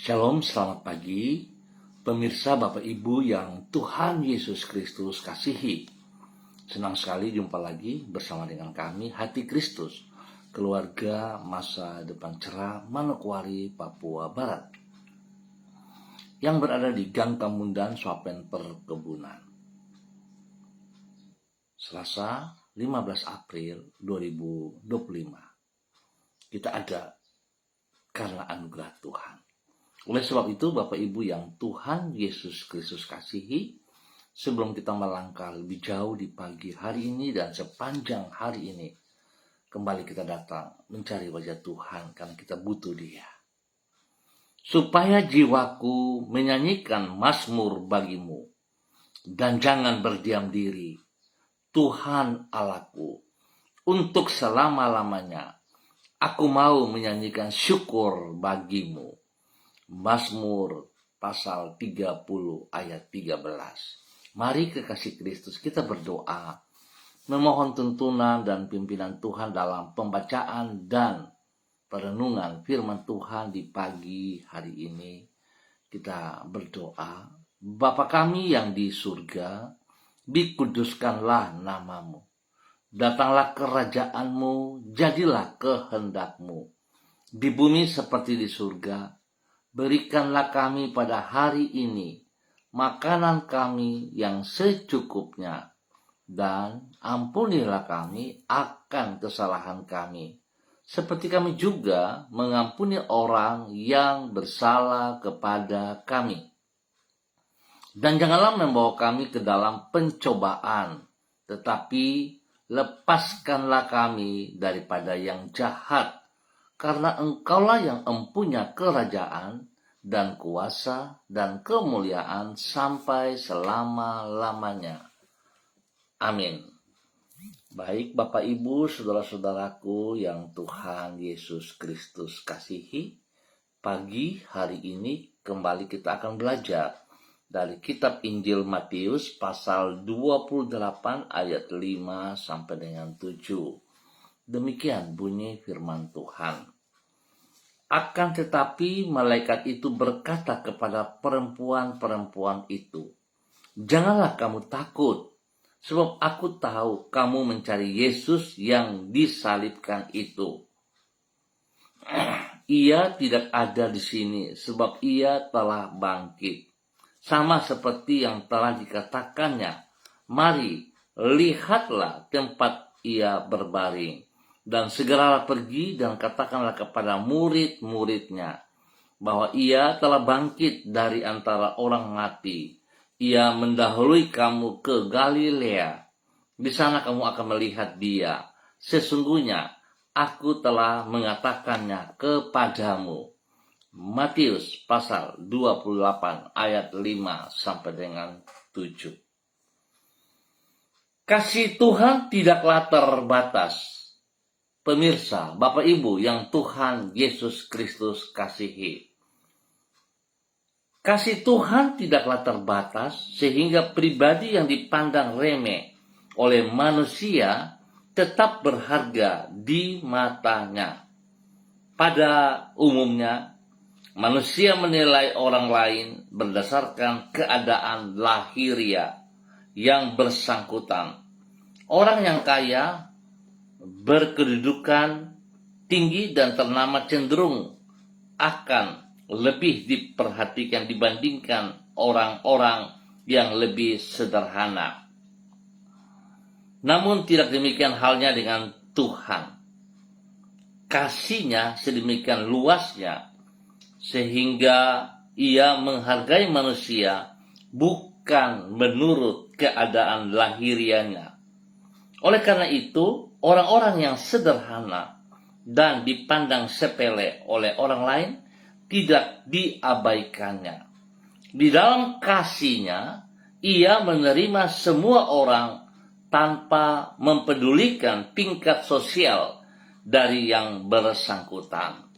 Shalom, selamat pagi, pemirsa Bapak Ibu yang Tuhan Yesus Kristus kasihi. Senang sekali jumpa lagi bersama dengan kami, Hati Kristus, keluarga masa depan cerah Manokwari, Papua Barat, yang berada di Gang Kamundan, Swapen Perkebunan. Selasa 15 April 2025. Kita ada karena anugerah Tuhan. Oleh sebab itu, Bapak Ibu yang Tuhan Yesus Kristus kasihi, sebelum kita melangkah lebih jauh di pagi hari ini dan sepanjang hari ini, kembali kita datang mencari wajah Tuhan karena kita butuh Dia. Supaya jiwaku menyanyikan mazmur bagimu, dan jangan berdiam diri, Tuhan Allahku, untuk selama-lamanya aku mau menyanyikan syukur bagimu. Mazmur pasal 30 ayat 13. Mari kekasih Kristus kita berdoa, memohon tuntunan dan pimpinan Tuhan dalam pembacaan dan perenungan firman Tuhan di pagi hari ini. Kita berdoa, Bapa kami yang di surga, dikuduskanlah namamu. Datanglah kerajaanmu, jadilah kehendakmu, di bumi seperti di surga. Berikanlah kami pada hari ini makanan kami yang secukupnya, dan ampunilah kami akan kesalahan kami, seperti kami juga mengampuni orang yang bersalah kepada kami. Dan janganlah membawa kami ke dalam pencobaan, tetapi lepaskanlah kami daripada yang jahat, karena Engkaulah yang empunya kerajaan dan kuasa dan kemuliaan sampai selama-lamanya. Amin. Baik Bapak Ibu, saudara-saudaraku yang Tuhan Yesus Kristus kasihi, pagi hari ini kembali kita akan belajar dari kitab Injil Matius pasal 28 ayat 5 sampai dengan 7. Demikian bunyi firman Tuhan. Akan tetapi malaikat itu berkata kepada perempuan-perempuan itu, "Janganlah kamu takut, sebab aku tahu kamu mencari Yesus yang disalibkan itu. Ia tidak ada di sini, sebab ia telah bangkit, sama seperti yang telah dikatakannya. Mari, lihatlah tempat ia berbaring. Dan segeralah pergi dan katakanlah kepada murid-muridnya bahwa ia telah bangkit dari antara orang mati. Ia mendahului kamu ke Galilea. Di sana kamu akan melihat dia. Sesungguhnya aku telah mengatakannya kepadamu." Matius pasal 28 ayat 5 sampai dengan 7. Kasih Tuhan tidaklah terbatas. Pemirsa, Bapak Ibu yang Tuhan Yesus Kristus kasihi. Kasih Tuhan tidaklah terbatas sehingga pribadi yang dipandang remeh oleh manusia tetap berharga di matanya. Pada umumnya, manusia menilai orang lain berdasarkan keadaan lahiriah yang bersangkutan. Orang yang kaya, berkedudukan tinggi dan ternama cenderung akan lebih diperhatikan dibandingkan orang-orang yang lebih sederhana. Namun tidak demikian halnya dengan Tuhan. Kasih-Nya sedemikian luasnya sehingga Ia menghargai manusia bukan menurut keadaan lahiriahnya. Oleh karena itu, orang-orang yang sederhana dan dipandang sepele oleh orang lain tidak diabaikannya. Di dalam kasih-Nya, Ia menerima semua orang tanpa mempedulikan tingkat sosial dari yang bersangkutan.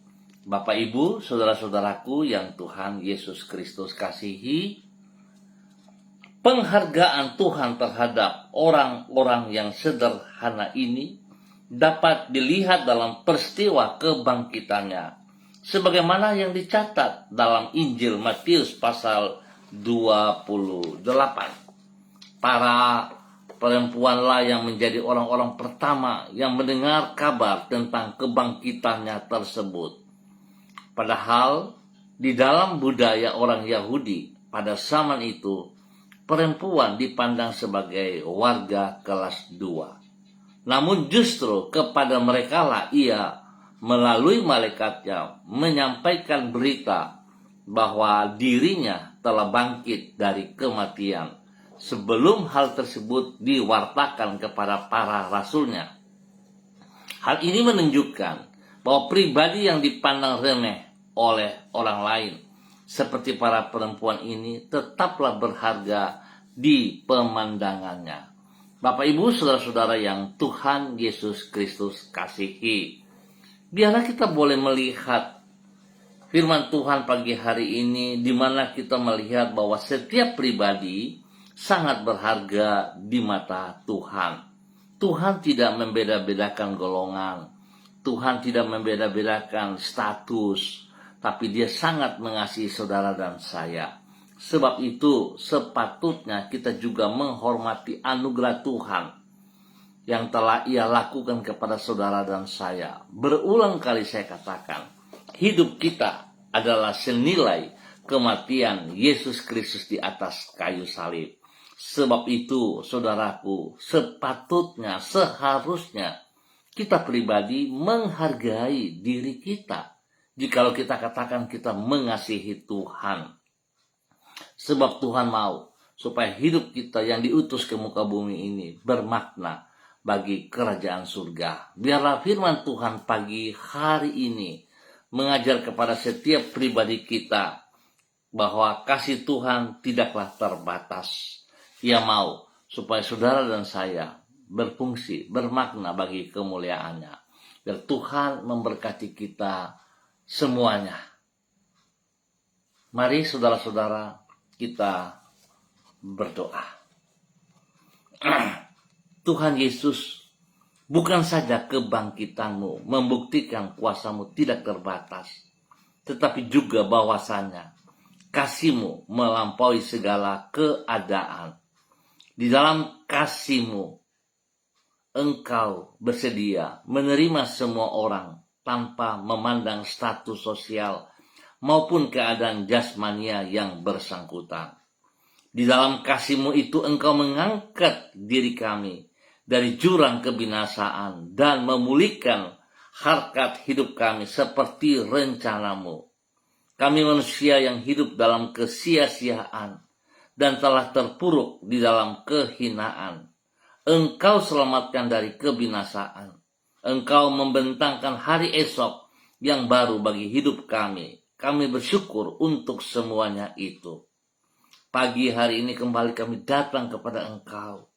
Bapak Ibu, saudara-saudaraku yang Tuhan Yesus Kristus kasihi, penghargaan Tuhan terhadap orang-orang yang sederhana ini dapat dilihat dalam peristiwa kebangkitannya sebagaimana yang dicatat dalam Injil Matius pasal 28. Para perempuanlah yang menjadi orang-orang pertama yang mendengar kabar tentang kebangkitannya tersebut. Padahal di dalam budaya orang Yahudi pada zaman itu, perempuan dipandang sebagai warga kelas 2. Namun justru kepada merekalah ia melalui malaikatnya menyampaikan berita bahwa dirinya telah bangkit dari kematian sebelum hal tersebut diwartakan kepada para rasulnya. Hal ini menunjukkan bahwa pribadi yang dipandang remeh oleh orang lain seperti para perempuan ini tetaplah berharga di pemandangannya. Bapak, Ibu, saudara-saudara yang Tuhan Yesus Kristus kasihi, biarlah kita boleh melihat firman Tuhan pagi hari ini, di mana kita melihat bahwa setiap pribadi sangat berharga di mata Tuhan. Tuhan tidak membeda-bedakan golongan, Tuhan tidak membeda-bedakan status, tapi Dia sangat mengasihi saudara dan saya. Sebab itu sepatutnya kita juga menghormati anugerah Tuhan yang telah Ia lakukan kepada saudara dan saya. Berulang kali saya katakan, hidup kita adalah senilai kematian Yesus Kristus di atas kayu salib. Sebab itu, saudaraku, sepatutnya, seharusnya kita pribadi menghargai diri kita. Jikalau kita katakan kita mengasihi Tuhan. Sebab Tuhan mau supaya hidup kita yang diutus ke muka bumi ini bermakna bagi kerajaan surga. Biarlah firman Tuhan pagi hari ini mengajar kepada setiap pribadi kita bahwa kasih Tuhan tidaklah terbatas. Ia mau supaya saudara dan saya berfungsi, bermakna bagi kemuliaannya. Biar Tuhan memberkati kita semuanya. Mari saudara-saudara kita berdoa. Tuhan Yesus, bukan saja kebangkitanmu membuktikan kuasamu tidak terbatas, tetapi juga bahwasanya kasihmu melampaui segala keadaan. Di dalam kasihmu, Engkau bersedia menerima semua orang tanpa memandang status sosial maupun keadaan jasmania yang bersangkutan. Di dalam kasih-Mu itu Engkau mengangkat diri kami dari jurang kebinasaan dan memulihkan harkat hidup kami seperti rencana-Mu. Kami manusia yang hidup dalam kesia-siaan dan telah terpuruk di dalam kehinaan. Engkau selamatkan dari kebinasaan. Engkau membentangkan hari esok yang baru bagi hidup kami. Kami bersyukur untuk semuanya itu. Pagi hari ini kembali kami datang kepada Engkau.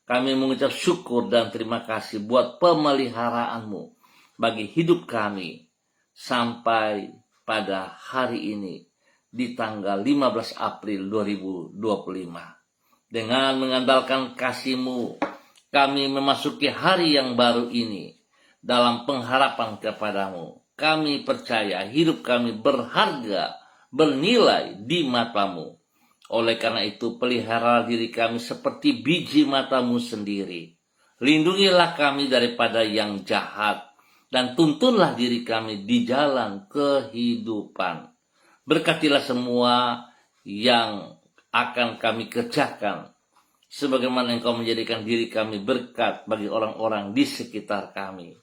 Kami mengucap syukur dan terima kasih buat pemeliharaanmu bagi hidup kami sampai pada hari ini di tanggal 15 April 2025. Dengan mengandalkan kasih-Mu, kami memasuki hari yang baru ini dalam pengharapan kepadamu. Kami percaya hidup kami berharga, bernilai di mata-Mu. Oleh karena itu, pelihara diri kami seperti biji mata-Mu sendiri. Lindungilah kami daripada yang jahat, dan tuntunlah diri kami di jalan kehidupan. Berkatilah semua yang akan kami kerjakan, sebagaimana Engkau menjadikan diri kami berkat bagi orang-orang di sekitar kami.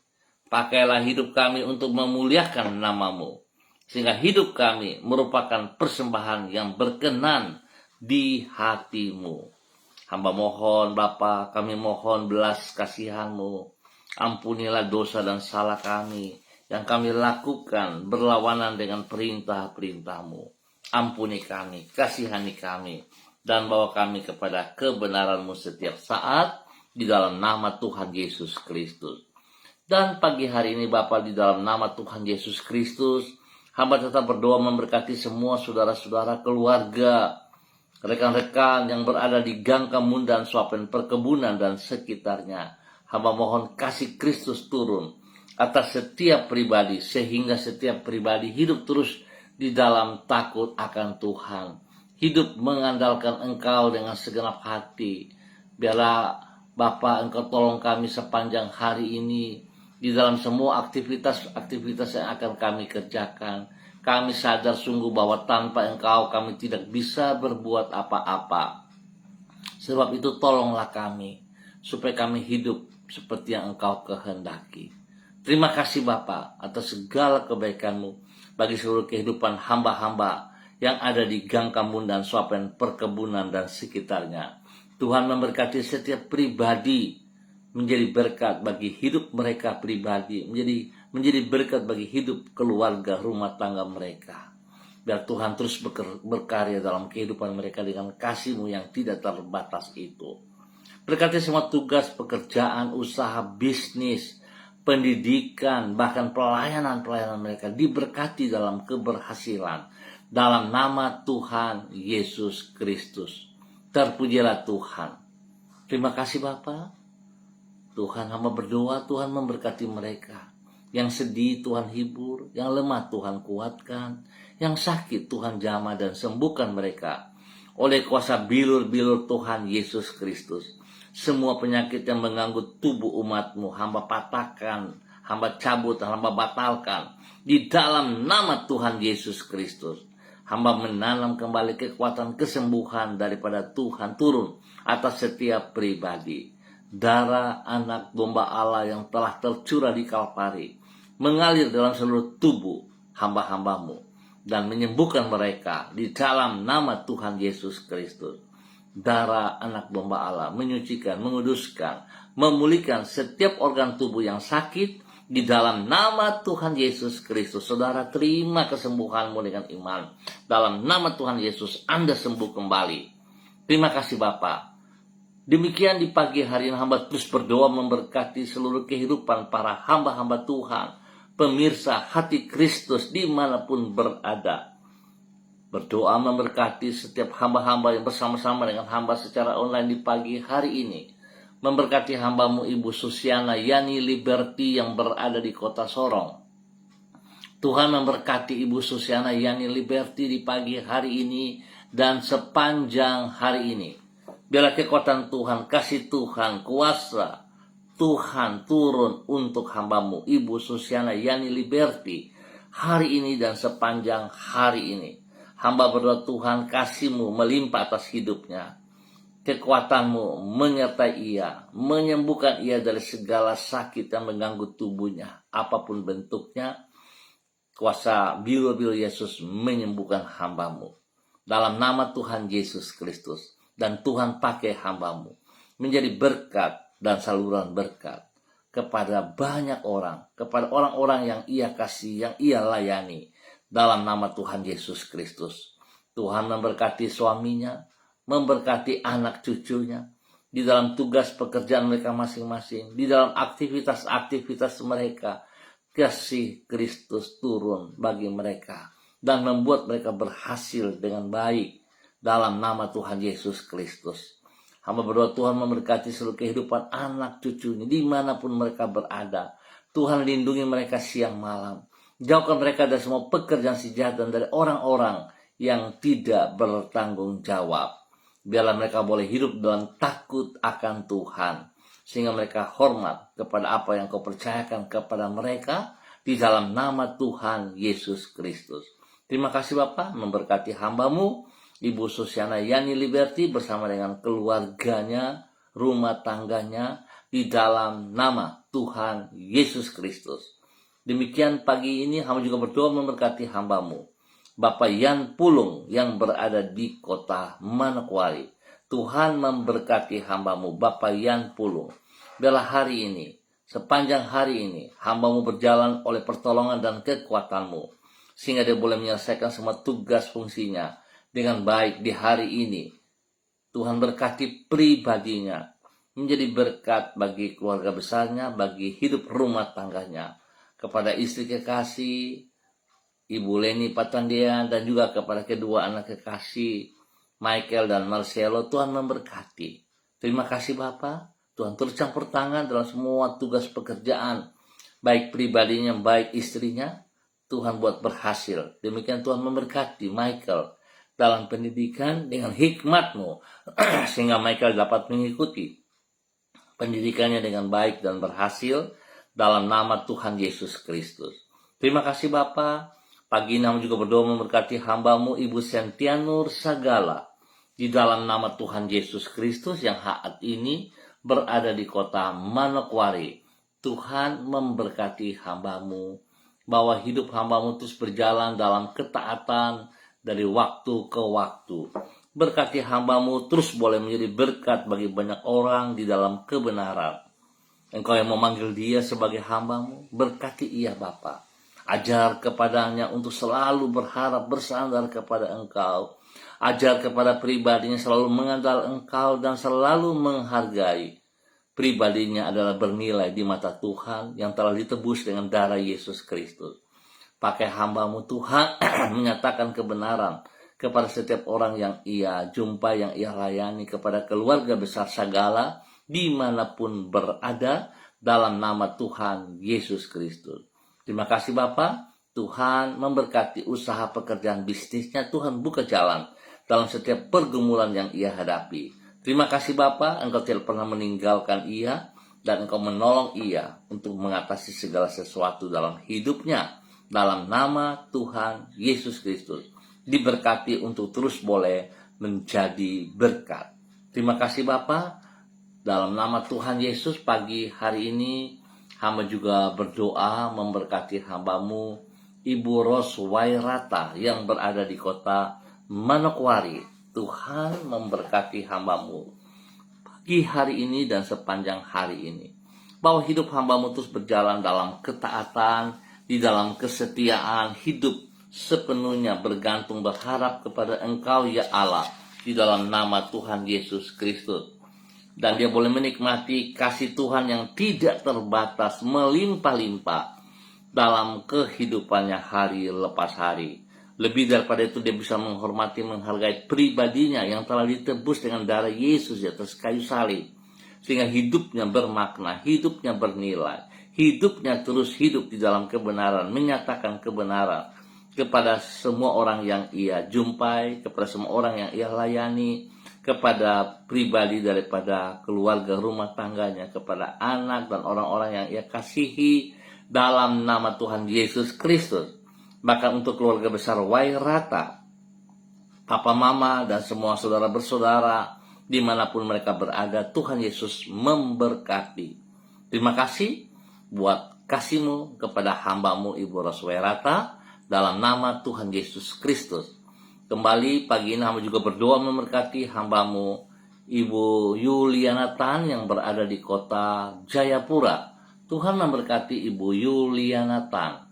Pakailah hidup kami untuk memuliakan nama-Mu, sehingga hidup kami merupakan persembahan yang berkenan di hati-Mu. Hamba mohon Bapa, kami mohon belas kasihan-Mu. Ampunilah dosa dan salah kami yang kami lakukan berlawanan dengan perintah-perintah-Mu. Ampuni kami, kasihani kami, dan bawa kami kepada kebenaran-Mu setiap saat di dalam nama Tuhan Yesus Kristus. Dan pagi hari ini Bapa, di dalam nama Tuhan Yesus Kristus, hamba tetap berdoa memberkati semua saudara-saudara, keluarga, rekan-rekan yang berada di Gang Kemundan, Suapen Perkebunan dan sekitarnya. Hamba mohon kasih Kristus turun atas setiap pribadi, sehingga setiap pribadi hidup terus di dalam takut akan Tuhan, hidup mengandalkan Engkau dengan segenap hati. Biarlah Bapa, Engkau tolong kami sepanjang hari ini di dalam semua aktivitas yang akan kami kerjakan. Kami sadar sungguh bahwa tanpa Engkau kami tidak bisa berbuat apa-apa. Sebab itu tolonglah kami, supaya kami hidup seperti yang Engkau kehendaki. Terima kasih Bapa atas segala kebaikan-Mu bagi seluruh kehidupan hamba-hamba yang ada di Gang Kambun dan Swapen, perkebunan dan sekitarnya. Tuhan memberkati setiap pribadi menjadi berkat bagi hidup mereka pribadi, menjadi berkat bagi hidup keluarga, rumah tangga mereka. Biar Tuhan terus berkarya dalam kehidupan mereka dengan kasih-Mu yang tidak terbatas itu. Berkati semua tugas, pekerjaan, usaha, bisnis, pendidikan, bahkan pelayanan mereka diberkati dalam keberhasilan. Dalam nama Tuhan Yesus Kristus. Terpujilah Tuhan. Terima kasih Bapa. Tuhan, hamba berdoa, Tuhan memberkati mereka. Yang sedih Tuhan hibur, yang lemah Tuhan kuatkan, yang sakit Tuhan jamah dan sembuhkan mereka. Oleh kuasa bilur-bilur Tuhan Yesus Kristus. Semua penyakit yang mengganggu tubuh umat-Mu, hamba patahkan, hamba cabut, hamba batalkan. Di dalam nama Tuhan Yesus Kristus. Hamba menanam kembali kekuatan kesembuhan daripada Tuhan turun atas setiap pribadi. Darah anak domba Allah yang telah tercurah di Kalvari mengalir dalam seluruh tubuh hamba-hamba-Mu dan menyembuhkan mereka di dalam nama Tuhan Yesus Kristus. Darah anak domba Allah menyucikan, menguduskan, memulihkan setiap organ tubuh yang sakit di dalam nama Tuhan Yesus Kristus. Saudara, terima kesembuhanmu dengan iman. Dalam nama Tuhan Yesus Anda sembuh kembali. Terima kasih Bapa. Demikian di pagi hari ini hamba terus berdoa memberkati seluruh kehidupan para hamba-hamba Tuhan, pemirsa hati Kristus dimanapun berada. Berdoa memberkati setiap hamba-hamba yang bersama-sama dengan hamba secara online di pagi hari ini. Memberkati hamba-Mu Ibu Susiana Yani Liberty yang berada di kota Sorong. Tuhan memberkati Ibu Susiana Yani Liberty di pagi hari ini dan sepanjang hari ini. Biarlah kekuatan Tuhan, kasih Tuhan, kuasa Tuhan turun untuk hamba-Mu Ibu Susiana Yani Liberty hari ini dan sepanjang hari ini. Hamba berdoa Tuhan, kasih-Mu melimpah atas hidupnya. Kekuatan-Mu menyertai ia, menyembuhkan ia dari segala sakit yang mengganggu tubuhnya. Apapun bentuknya, kuasa bilur-bilur Yesus menyembuhkan hamba-Mu. Dalam nama Tuhan Yesus Kristus. Dan Tuhan pakai hamba-Mu menjadi berkat dan saluran berkat kepada banyak orang, kepada orang-orang yang ia kasih, yang ia layani. Dalam nama Tuhan Yesus Kristus. Tuhan memberkati suaminya, memberkati anak cucunya, di dalam tugas pekerjaan mereka masing-masing, di dalam aktivitas-aktivitas mereka. Kasih Kristus turun bagi mereka dan membuat mereka berhasil dengan baik. Dalam nama Tuhan Yesus Kristus. Hamba berdoa Tuhan memberkati seluruh kehidupan anak cucunya dimanapun mereka berada. Tuhan lindungi mereka siang malam. Jauhkan mereka dari semua pekerjaan si jahat dan dari orang-orang yang tidak bertanggung jawab. Biarlah mereka boleh hidup dalam takut akan Tuhan. Sehingga mereka hormat kepada apa yang Kau percayakan kepada mereka di dalam nama Tuhan Yesus Kristus. Terima kasih Bapa, memberkati hamba-Mu Ibu Susiana Yani Liberty bersama dengan keluarganya, rumah tangganya di dalam nama Tuhan Yesus Kristus. Demikian pagi ini hamba juga berdoa memberkati hamba-Mu Bapak Yan Pulung yang berada di kota Manokwari. Tuhan memberkati hamba-Mu Bapak Yan Pulung. Biarlah hari ini, sepanjang hari ini, hamba-Mu berjalan oleh pertolongan dan kekuatan-Mu. Sehingga dia boleh menyelesaikan semua tugas fungsinya dengan baik di hari ini. Tuhan berkati pribadinya, menjadi berkat bagi keluarga besarnya, bagi hidup rumah tangganya. Kepada istri kekasih, Ibu Leni Patandian, dan juga kepada kedua anak kekasih, Michael dan Marcelo, Tuhan memberkati. Terima kasih Bapak, Tuhan terus campur tangan dalam semua tugas pekerjaan baik pribadinya, baik istrinya, Tuhan buat berhasil. Demikian Tuhan memberkati Michael dalam pendidikan dengan hikmat-Mu, sehingga Michael dapat mengikuti pendidikannya dengan baik dan berhasil dalam nama Tuhan Yesus Kristus. Terima kasih Bapa. Pagi ini juga berdoa memberkati hamba-Mu Ibu Sentianur Sagala di dalam nama Tuhan Yesus Kristus yang saat ini berada di kota Manokwari. Tuhan memberkati hamba-Mu, bahwa hidup hamba-Mu terus berjalan dalam ketaatan dari waktu ke waktu. Berkati hamba-Mu terus boleh menjadi berkat bagi banyak orang di dalam kebenaran. Engkau yang memanggil dia sebagai hamba-Mu, berkati ia Bapa. Ajar kepadanya untuk selalu berharap bersandar kepada Engkau. Ajar kepada pribadinya selalu mengandal Engkau dan selalu menghargai. Pribadinya adalah bernilai di mata Tuhan yang telah ditebus dengan darah Yesus Kristus. Pakai hamba-Mu Tuhan menyatakan kebenaran kepada setiap orang yang ia jumpai, yang ia layani, kepada keluarga besar Sagala dimanapun berada dalam nama Tuhan Yesus Kristus. Terima kasih Bapa. Tuhan memberkati usaha pekerjaan bisnisnya. Tuhan buka jalan dalam setiap pergumulan yang ia hadapi. Terima kasih Bapa, Engkau tidak pernah meninggalkan ia dan Engkau menolong ia untuk mengatasi segala sesuatu dalam hidupnya. Dalam nama Tuhan Yesus Kristus, diberkati untuk terus boleh menjadi berkat. Terima kasih Bapa. Dalam nama Tuhan Yesus, pagi hari ini hamba juga berdoa memberkati hamba-Mu Ibu Roswairata yang berada di kota Manokwari. Tuhan memberkati hamba-Mu pagi hari ini dan sepanjang hari ini, bahwa hidup hamba-Mu terus berjalan dalam ketaatan, di dalam kesetiaan, hidup sepenuhnya bergantung berharap kepada Engkau ya Allah, di dalam nama Tuhan Yesus Kristus. Dan dia boleh menikmati kasih Tuhan yang tidak terbatas, melimpah-limpah dalam kehidupannya hari lepas hari. Lebih daripada itu, dia bisa menghormati, menghargai pribadinya yang telah ditebus dengan darah Yesus di atas kayu salib, sehingga hidupnya bermakna, hidupnya bernilai, hidupnya terus hidup di dalam kebenaran, menyatakan kebenaran kepada semua orang yang ia jumpai, kepada semua orang yang ia layani, kepada pribadi daripada keluarga rumah tangganya, kepada anak dan orang-orang yang ia kasihi dalam nama Tuhan Yesus Kristus. Bahkan untuk keluarga besar Wairata, papa mama dan semua saudara bersaudara dimanapun mereka berada, Tuhan Yesus memberkati. Terima kasih buat kasih-Mu kepada hamba-Mu Ibu Roswairata dalam nama Tuhan Yesus Kristus. Kembali pagi ini hamba juga berdoa memberkati hamba-Mu Ibu Yuliana Tan yang berada di kota Jayapura. Tuhan memberkati Ibu Yuliana Tan,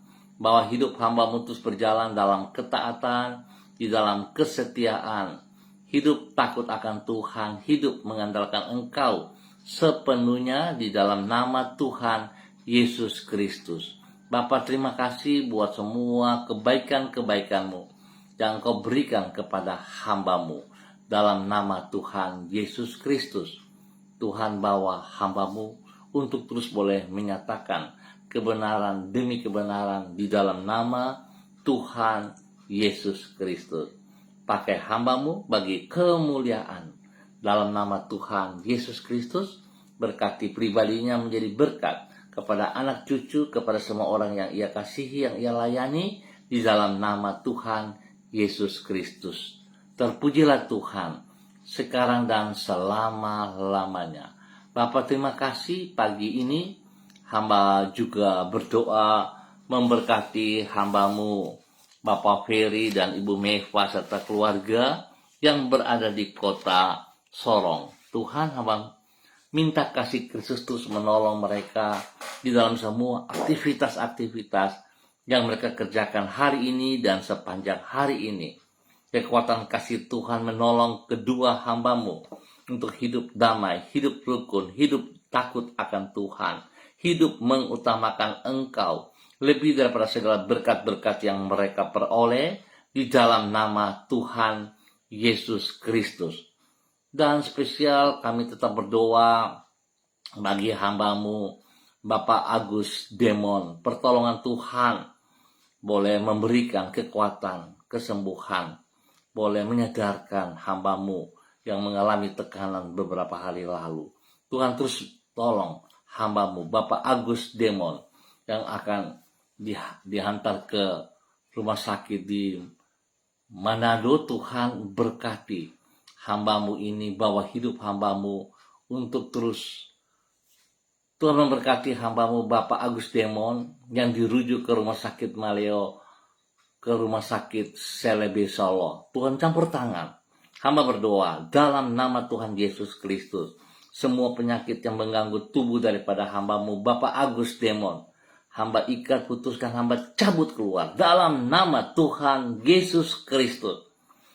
bahwa hidup hamba-Mu terus berjalan dalam ketaatan, di dalam kesetiaan, hidup takut akan Tuhan, hidup mengandalkan Engkau sepenuhnya di dalam nama Tuhan Yesus Kristus. Bapa, terima kasih buat semua kebaikan-kebaikan-Mu yang Engkau berikan kepada hamba-Mu dalam nama Tuhan Yesus Kristus. Tuhan bawa hamba-Mu untuk terus boleh menyatakan kebenaran demi kebenaran di dalam nama Tuhan Yesus Kristus. Pakai hamba-Mu bagi kemuliaan dalam nama Tuhan Yesus Kristus. Berkati pribadinya menjadi berkat kepada anak cucu, kepada semua orang yang ia kasihi, yang ia layani di dalam nama Tuhan Yesus Kristus. Terpujilah Tuhan sekarang dan selama-lamanya. Bapa, terima kasih pagi ini hamba juga berdoa memberkati hamba-Mu Bapak Ferry dan Ibu Meva serta keluarga yang berada di kota Sorong. Tuhan, hamba minta kasih Kristus terus menolong mereka di dalam semua aktivitas-aktivitas yang mereka kerjakan hari ini dan sepanjang hari ini. Kekuatan kasih Tuhan menolong kedua hamba-Mu untuk hidup damai, hidup rukun, hidup takut akan Tuhan, hidup mengutamakan Engkau lebih daripada segala berkat-berkat yang mereka peroleh di dalam nama Tuhan Yesus Kristus. Dan spesial kami tetap berdoa bagi hamba-Mu Bapak Agus Demon, pertolongan Tuhan boleh memberikan kekuatan, kesembuhan, boleh menyadarkan hambamu yang mengalami tekanan beberapa hari lalu. Tuhan terus tolong hambamu, Bapak Agus Demon, yang akan dihantar ke rumah sakit di Manado. Tuhan berkati hambamu ini, bawa hidup hambamu untuk terus. Tuhan memberkati hambamu Bapak Agus Demon yang dirujuk ke rumah sakit Maleo, ke rumah sakit Selebe Solo. Tuhan campur tangan. Hamba berdoa dalam nama Tuhan Yesus Kristus. Semua penyakit yang mengganggu tubuh daripada hambamu Bapak Agus Demon, hamba ikat, putuskan, hamba cabut keluar dalam nama Tuhan Yesus Kristus.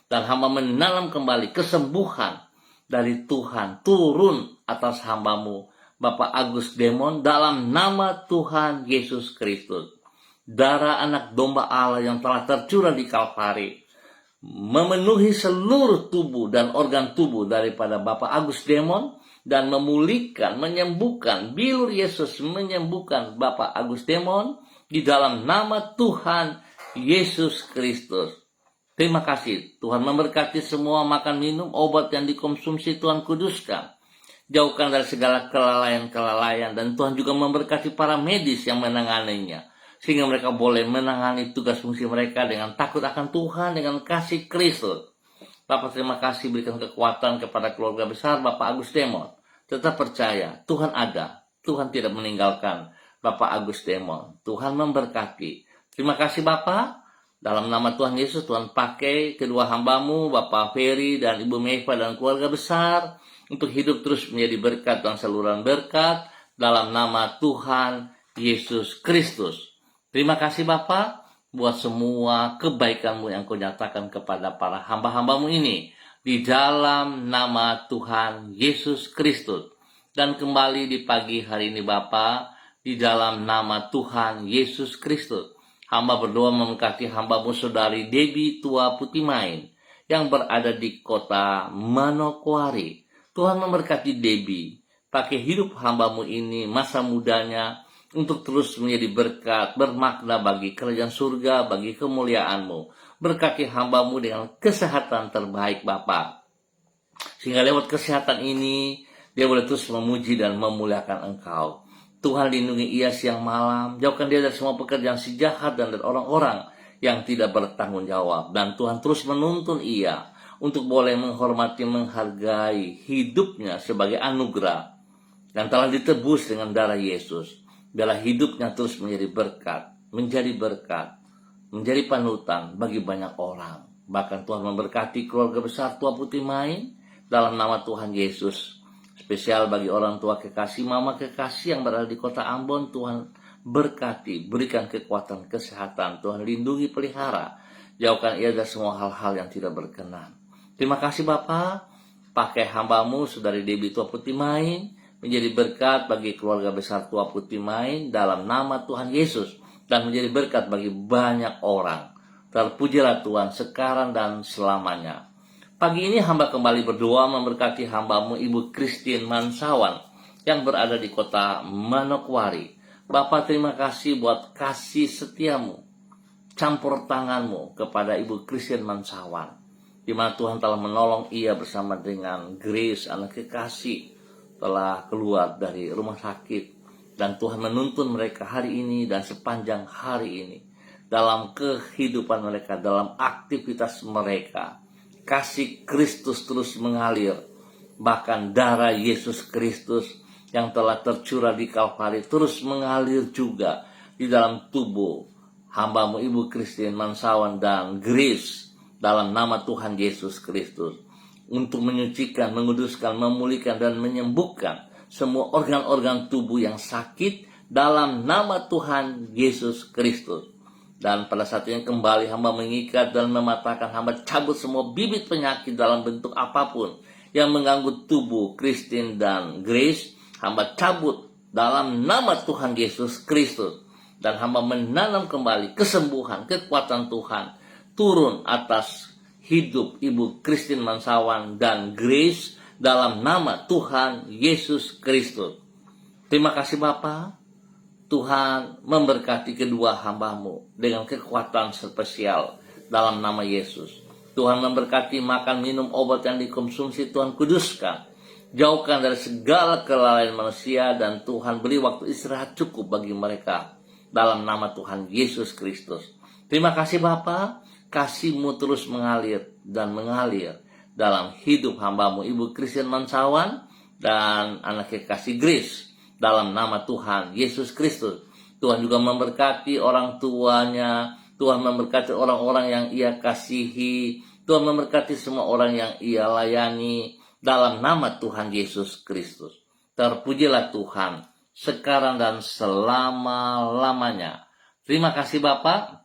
Dan hamba menanam kembali kesembuhan dari Tuhan turun atas hambamu Bapak Agus Demon dalam nama Tuhan Yesus Kristus. Darah anak domba Allah yang telah tercurah di Kalvari memenuhi seluruh tubuh dan organ tubuh daripada Bapak Agus Demon dan memulihkan, menyembuhkan. Bilur Yesus menyembuhkan Bapak Agus Demon di dalam nama Tuhan Yesus Kristus. Terima kasih. Tuhan memberkati semua makan minum, obat yang dikonsumsi Tuhan kuduskan. Jauhkan dari segala kelalaian-kelalaian, dan Tuhan juga memberkati para medis yang menanganinya, sehingga mereka boleh menangani tugas fungsi mereka dengan takut akan Tuhan, dengan kasih Kristus. Bapak terima kasih, berikan kekuatan kepada keluarga besar Bapak Agus Demon. Tetap percaya, Tuhan ada, Tuhan tidak meninggalkan Bapak Agus Demon. Tuhan memberkati. Terima kasih Bapak. Dalam nama Tuhan Yesus, Tuhan pakai kedua hambamu, Bapak Ferry dan Ibu Meva dan keluarga besar, untuk hidup terus menjadi berkat dan saluran berkat dalam nama Tuhan Yesus Kristus. Terima kasih Bapak buat semua kebaikan-Mu yang Kau nyatakan kepada para hamba-hamba-Mu ini di dalam nama Tuhan Yesus Kristus. Dan kembali di pagi hari ini Bapak, di dalam nama Tuhan Yesus Kristus, hamba berdoa memberkati hamba-Mu Saudari Debbie Tua Putimain yang berada di kota Manokwari. Tuhan memberkati Debbie, pakai hidup hamba-Mu ini, masa mudanya, untuk terus menjadi berkat, bermakna bagi kerajaan surga, bagi kemuliaan-Mu. Berkati hamba-Mu dengan kesehatan terbaik Bapa, sehingga lewat kesehatan ini, dia boleh terus memuji dan memuliakan Engkau. Tuhan lindungi ia siang malam, jauhkan dia dari semua pekerjaan si jahat dan dari orang-orang yang tidak bertanggung jawab. Dan Tuhan terus menuntun ia untuk boleh menghormati, menghargai hidupnya sebagai anugerah dan telah ditebus dengan darah Yesus. Biarlah hidupnya terus menjadi berkat, menjadi panutan bagi banyak orang. Bahkan Tuhan memberkati keluarga besar Tua Putimain dalam nama Tuhan Yesus. Spesial bagi orang tua kekasih, mama kekasih yang berada di kota Ambon, Tuhan berkati, berikan kekuatan, kesehatan. Tuhan lindungi, pelihara, jauhkan ia dari semua hal-hal yang tidak berkenan. Terima kasih Bapak, pakai hamba-Mu Saudari Debbie Tua Putimain menjadi berkat bagi keluarga besar Tua Putimain dalam nama Tuhan Yesus, dan menjadi berkat bagi banyak orang. Terpujilah Tuhan sekarang dan selamanya. Pagi ini hamba kembali berdoa memberkati hamba-Mu Ibu Christine Mansawan yang berada di kota Manokwari. Bapak terima kasih buat kasih setia-Mu, campur tangan-Mu kepada Ibu Christine Mansawan, di mana Tuhan telah menolong ia bersama dengan Grace, anak kekasih, telah keluar dari rumah sakit. Dan Tuhan menuntun mereka hari ini dan sepanjang hari ini dalam kehidupan mereka, dalam aktivitas mereka. Kasih Kristus terus mengalir. Bahkan darah Yesus Kristus yang telah tercurah di Kalvari terus mengalir juga di dalam tubuh hamba-Mu Ibu Christine Mansawan dan Grace dalam nama Tuhan Yesus Kristus, untuk menyucikan, menguduskan, memulihkan, dan menyembuhkan semua organ-organ tubuh yang sakit dalam nama Tuhan Yesus Kristus. Dan pada saat ini kembali hamba mengikat dan mematahkan, hamba cabut semua bibit penyakit dalam bentuk apapun yang mengganggu tubuh Christine dan Grace. Hamba cabut dalam nama Tuhan Yesus Kristus. Dan hamba menanam kembali kesembuhan, kekuatan Tuhan turun atas hidup Ibu Christine Mansawan dan Grace dalam nama Tuhan Yesus Kristus. Terima kasih Bapak. Tuhan memberkati kedua hamba-Mu dengan kekuatan spesial dalam nama Yesus. Tuhan memberkati makan minum obat yang dikonsumsi, Tuhan kuduskan. Jauhkan dari segala kelalaian manusia, dan Tuhan beri waktu istirahat cukup bagi mereka dalam nama Tuhan Yesus Kristus. Terima kasih Bapa, kasih-Mu terus mengalir dan mengalir dalam hidup hamba-Mu Ibu Christian Mansawan dan anak kekasih Grace dalam nama Tuhan Yesus Kristus. Tuhan juga memberkati orang tuanya, Tuhan memberkati orang-orang yang Ia kasihi, Tuhan memberkati semua orang yang Ia layani dalam nama Tuhan Yesus Kristus. Terpujilah Tuhan sekarang dan selama-lamanya. Terima kasih Bapa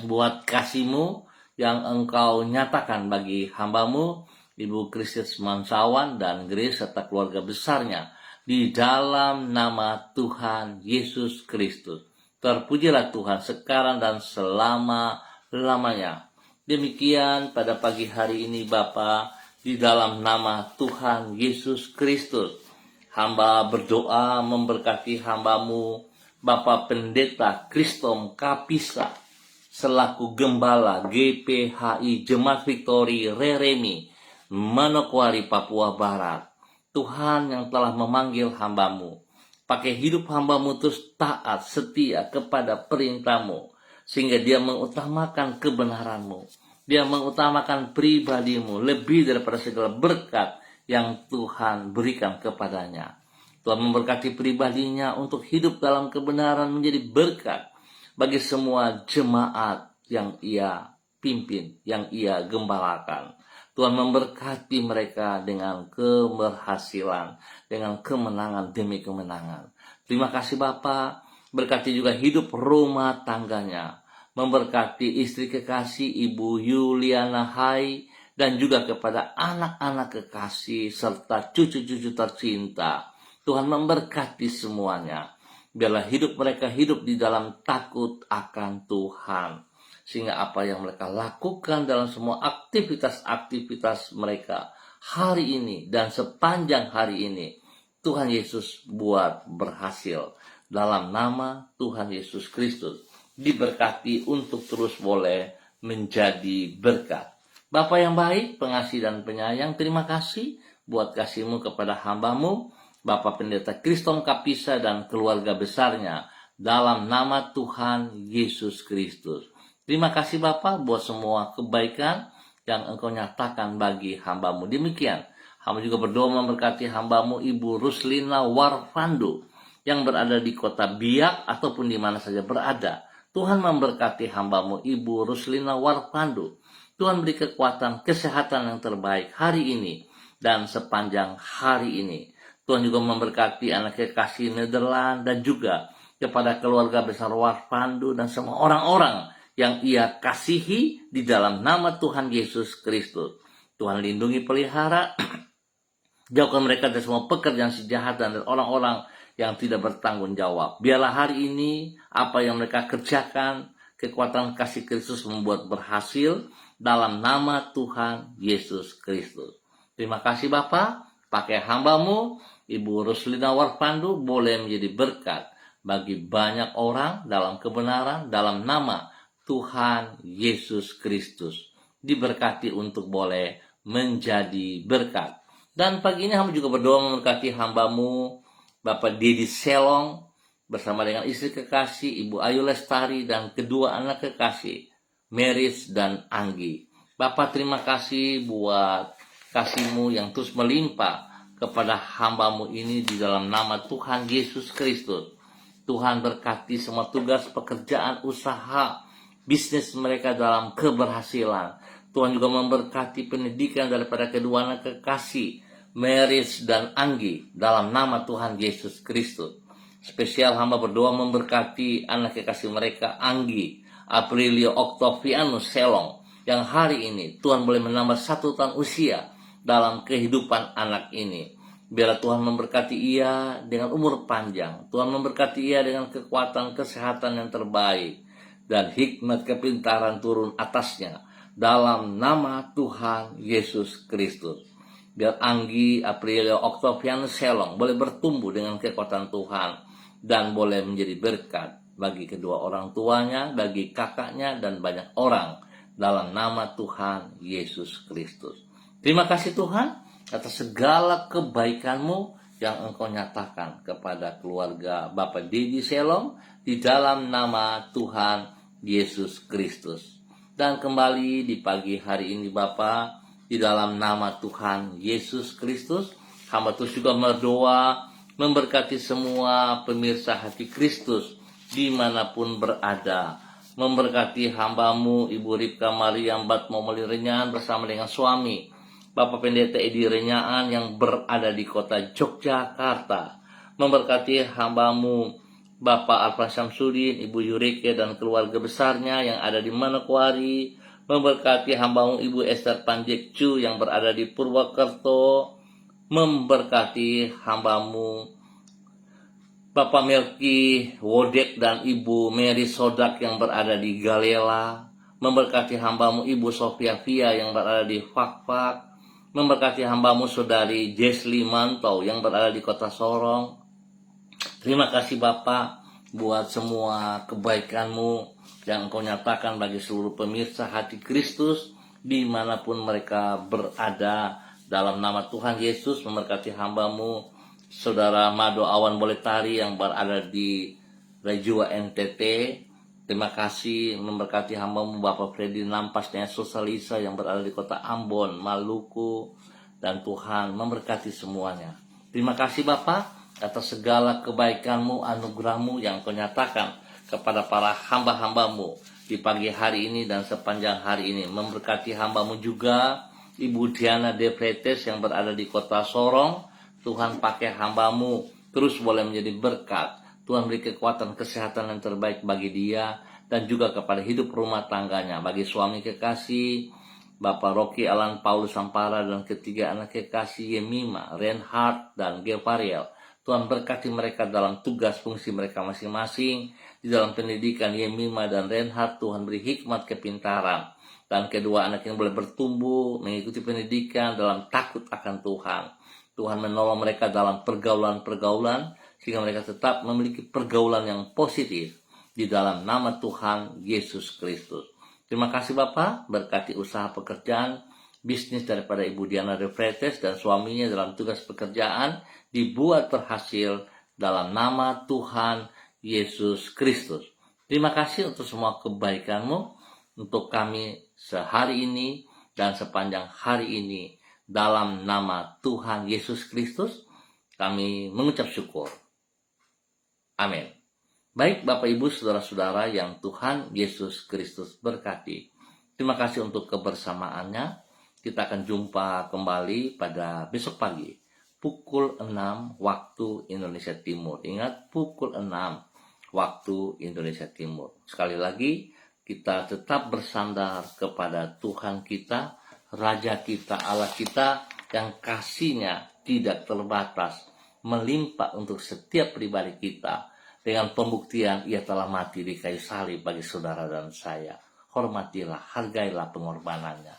buat kasih-Mu yang Engkau nyatakan bagi hamba-Mu Ibu Christian Mansawan dan Grace serta keluarga besarnya di dalam nama Tuhan Yesus Kristus. Terpujilah Tuhan sekarang dan selama-lamanya. Demikian pada pagi hari ini Bapa, di dalam nama Tuhan Yesus Kristus, hamba berdoa memberkati hamba-Mu Bapak Pendeta Kristom Kapisa selaku Gembala GPHI Jemaat Victory Reremi, Manokwari, Papua Barat. Tuhan yang telah memanggil hamba-Mu, pakai hidup hamba-Mu terus taat setia kepada perintah-Mu, sehingga dia mengutamakan kebenaran-Mu, dia mengutamakan pribadi-Mu lebih daripada segala berkat yang Tuhan berikan kepadanya. Tuhan memberkati pribadinya untuk hidup dalam kebenaran, menjadi berkat bagi semua jemaat yang Ia pimpin, yang Ia gembalakan. Tuhan memberkati mereka dengan keberhasilan, dengan kemenangan demi kemenangan. Terima kasih Bapa, berkati juga hidup rumah tangganya, memberkati istri kekasih Ibu Yuliana Hai, dan juga kepada anak-anak kekasih serta cucu-cucu tercinta. Tuhan memberkati semuanya. Biarlah hidup mereka hidup di dalam takut akan Tuhan, sehingga apa yang mereka lakukan dalam semua aktivitas-aktivitas mereka hari ini dan sepanjang hari ini, Tuhan Yesus buat berhasil. Dalam nama Tuhan Yesus Kristus, diberkati untuk terus boleh menjadi berkat. Bapa yang baik, pengasih dan penyayang, terima kasih buat kasih-Mu kepada hamba-Mu Bapak Pendeta Kristom Kapisa dan keluarga besarnya dalam nama Tuhan Yesus Kristus. Terima kasih Bapa buat semua kebaikan yang Engkau nyatakan bagi hamba-Mu. Demikian, hamba juga berdoa memberkati hamba-Mu Ibu Ruslina Warfandu yang berada di kota Biak ataupun di mana saja berada. Tuhan memberkati hamba-Mu Ibu Ruslina Warfandu. Tuhan beri kekuatan, kesehatan yang terbaik hari ini dan sepanjang hari ini. Tuhan juga memberkati anak kekasih Nederland dan juga kepada keluarga besar Warfandu dan semua orang-orang yang Ia kasihi di dalam nama Tuhan Yesus Kristus. Tuhan lindungi, pelihara, jauhkan mereka dari semua pekerjaan sejahat dan orang-orang yang tidak bertanggung jawab. Biarlah hari ini apa yang mereka kerjakan, kekuatan kasih Kristus membuat berhasil dalam nama Tuhan Yesus Kristus. Terima kasih Bapa, pakai hamba-Mu Ibu Ruslina Warfandu boleh menjadi berkat bagi banyak orang dalam kebenaran dalam nama Tuhan Yesus Kristus. Diberkati untuk boleh menjadi berkat. Dan pagi ini hamba juga berdoa memberkati hamba-Mu Bapak Dedi Selong bersama dengan istri kekasih Ibu Ayu Lestari dan kedua anak kekasih Meris dan Anggi. Bapak terima kasih buat kasih-Mu yang terus melimpah kepada hamba-Mu ini di dalam nama Tuhan Yesus Kristus. Tuhan berkati semua tugas, pekerjaan, usaha, bisnis mereka dalam keberhasilan. Tuhan juga memberkati pendidikan daripada kedua anak kekasih Meris dan Anggi dalam nama Tuhan Yesus Kristus. Spesial hamba berdoa memberkati anak kekasih mereka Anggi Aprilio Octavianus Selong yang hari ini Tuhan boleh menambah 1 tahun usia dalam kehidupan anak ini. Biarlah Tuhan memberkati ia dengan umur panjang. Tuhan memberkati ia dengan kekuatan kesehatan yang terbaik. Dan hikmat kepintaran turun atasnya. Dalam nama Tuhan Yesus Kristus. Biar Anggi Aprilio Octavianus Selong boleh bertumbuh dengan kekuatan Tuhan. dan boleh menjadi berkat bagi kedua orang tuanya, bagi kakaknya, dan banyak orang dalam nama Tuhan Yesus Kristus. Terima kasih Tuhan atas segala kebaikan-Mu yang Engkau nyatakan kepada keluarga Bapak Dedi Selom di dalam nama Tuhan Yesus Kristus. Dan kembali di pagi hari ini Bapa, di dalam nama Tuhan Yesus Kristus, hamba terus juga berdoa memberkati semua pemirsa hati Kristus dimanapun berada. Memberkati hamba-Mu Ibu Ripka Mariam Batmomoli Renyan bersama dengan suami Bapak Pendeta Edi Renyaan yang berada di kota Yogyakarta. Memberkati hamba-Mu Bapak Alfa Syamsuddin, Ibu Yurike dan keluarga besarnya yang ada di Manokwari. Memberkati hamba-Mu Ibu Esther Panjekcu yang berada di Purwokerto. Memberkati hamba-Mu Bapak Melki Wodek dan Ibu Mary Sodak yang berada di Galela. Memberkati hamba-Mu Ibu Sofia Via yang berada di Fakfak. Memberkati hamba-Mu Saudari Jesli Mantau yang berada di kota Sorong. Terima kasih Bapak buat semua kebaikan-Mu yang Engkau nyatakan bagi seluruh pemirsa hati Kristus dimanapun mereka berada. Dalam nama Tuhan Yesus, memberkati hamba-Mu Saudara Mado Awan Boletari yang berada di Rejua NTT. Terima kasih memberkati hamba-Mu Bapak Freddy Nampasnya Sosalisa yang berada di kota Ambon, Maluku. Dan Tuhan memberkati semuanya. Terima kasih Bapak atas segala kebaikan-Mu, anugerah-Mu yang Kau nyatakan kepada para hamba-hamba-Mu di pagi hari ini dan sepanjang hari ini. Memberkati hamba-Mu juga Ibu Diana De Fretes yang berada di kota Sorong. Tuhan pakai hamba-Mu terus boleh menjadi berkat. Tuhan beri kekuatan kesehatan yang terbaik bagi dia dan juga kepada hidup rumah tangganya. Bagi suami kekasih Bapak Rocky Alan Paulus Sampara dan ketiga anak kekasih Yemima, Reinhard dan Gevariel. Tuhan berkati mereka dalam tugas fungsi mereka masing-masing. Di dalam pendidikan Yemima dan Reinhard, Tuhan beri hikmat kepintaran. Dan kedua anak yang boleh bertumbuh mengikuti pendidikan dalam takut akan Tuhan. Tuhan menolong mereka dalam pergaulan-pergaulan sehingga mereka tetap memiliki pergaulan yang positif di dalam nama Tuhan Yesus Kristus. Terima kasih Bapak, berkati usaha pekerjaan, bisnis daripada Ibu Diana De Fretes dan suaminya dalam tugas pekerjaan dibuat berhasil dalam nama Tuhan Yesus Kristus. Terima kasih untuk semua kebaikan-Mu untuk kami sehari ini dan sepanjang hari ini. Dalam nama Tuhan Yesus Kristus kami mengucap syukur. Amin. Baik Bapak Ibu Saudara-saudara yang Tuhan Yesus Kristus berkati. Terima kasih untuk kebersamaannya. Kita akan jumpa kembali pada besok pagi pukul 6 waktu Indonesia Timur. Ingat, pukul 6 waktu Indonesia Timur. Sekali lagi kita tetap bersandar kepada Tuhan kita, Raja kita, Allah kita yang kasih-Nya tidak terbatas, melimpah untuk setiap pribadi kita. Dengan pembuktian Ia telah mati di kayu salib bagi saudara dan saya. Hormatilah, hargailah pengorbanannya.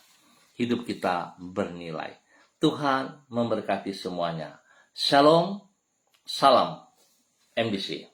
Hidup kita bernilai. Tuhan memberkati semuanya. Shalom, salam MBC.